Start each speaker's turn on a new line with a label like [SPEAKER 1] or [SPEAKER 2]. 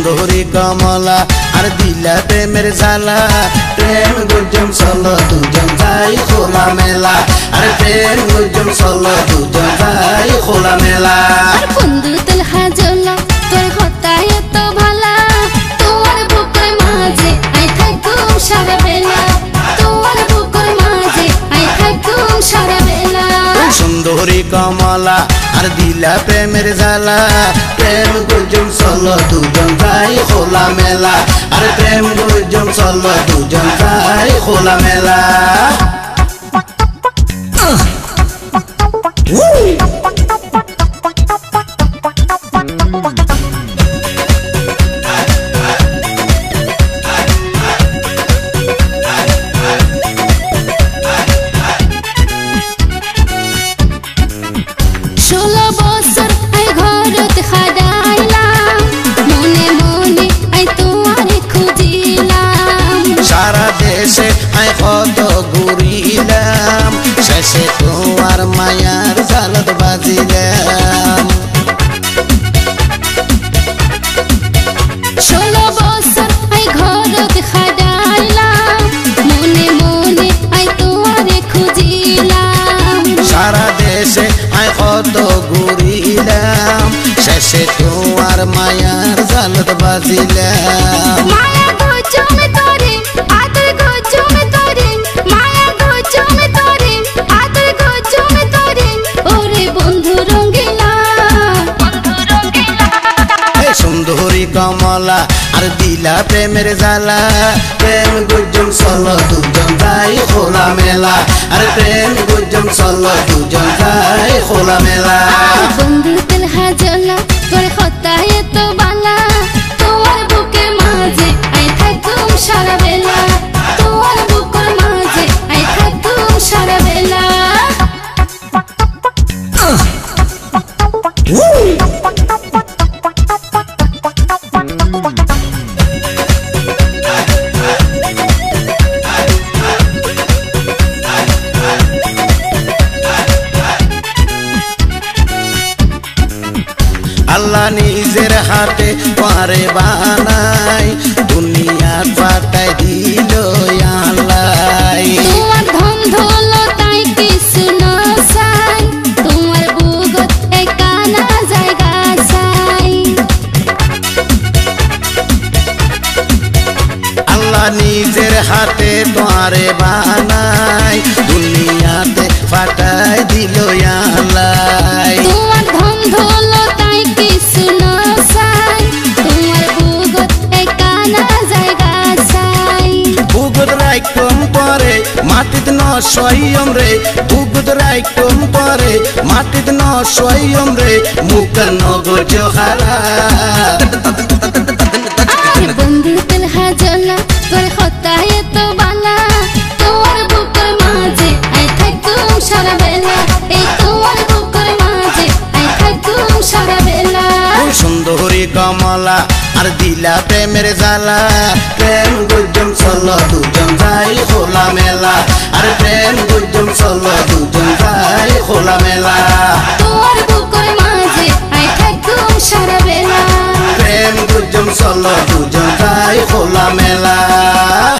[SPEAKER 1] সুন্দরী কমলা আর দিলা প্রেমের জ্বালা প্রেম গুজম চলো দুজন যাই খোলা মেলা আর প্রেম গুজম চলো দুজন যাই খোলা মেলা
[SPEAKER 2] বন্ধু তেল হাজলা তোর হতায় এত ভালা তোর বুকের মাঝে আই থাকুম সারা বেলা তোর বুকের মাঝে আই থাকুম সারা বেলা
[SPEAKER 1] সুন্দরী কমলা আর দিলা প্রেমের জ্বালা প্রেম গুজম চলো দুজন যাই খোলা মেলা আর প্রেম গুজম চলো দুজন যাই খোলা মেলা আই কত ঘুরিলাম শেষে তোমার মায়ার জালত বাজিলাম
[SPEAKER 2] 16 বছর আই ঘরত খাডাইলাম মনে মনে আই তোমারে খুঁজিলাম
[SPEAKER 1] সারা দেশে আই কত ঘুরিলাম শেষে তোমার মায়ার জালত বাজিলাম
[SPEAKER 2] মায়া গজমে তোরে আদর গজমে তোরে মায়া গজমে তোরে আদর গজমে তোরে ওরে বন্ধু রঙ্গিলা
[SPEAKER 1] এ সুন্দরী কমলা আর দিলা প্রেমের জ্বালা প্রেম গুজম চলো দুজন যাই খোলা মেলা আর প্রেম গুজম চলো দুজন যাই খোলা মেলা
[SPEAKER 2] বন্ধু তেল হাজলা তোর হতায় এত বালা তোর বুকের মাঝে আই থাকুম সারা বেলা তোর বুকের মাঝে আই থাকুম সারা বেলা
[SPEAKER 1] আল্লাহ নিজের হাতে পারে বানাই দুনিয়া পাতায় দিল আল্লাহ
[SPEAKER 2] তোমার ধন দৌলতাই কিছু না চাই তোমার বুকত একানা জায়গা চাই
[SPEAKER 1] আল্লাহ নিজের হাতে পারে বানাই দুনিয়াতে পাতায় দিল আল্লাহ
[SPEAKER 2] তোমার ধন দৌলতাই কিছু না চাই তোমার বুকত একানা জায়গা চাই
[SPEAKER 1] বুগুদ রাইকম পরে মাটিত ন সয়ম রে বুগুদ রাইকম পরে মাটিত ন সয়ম রে মুখ নগর জহারা
[SPEAKER 2] বন্ধু তেল হাজলা তোর হতায় এত বালা তোর বুকের মাঝে আই থাকুম সারা বেলা এই তোর বুকের মাঝে আই থাকুম সারা বেলা
[SPEAKER 1] সুন্দরী কমলা আর দিলা প্রেমের জ্বালা প্রেম গুজম চলো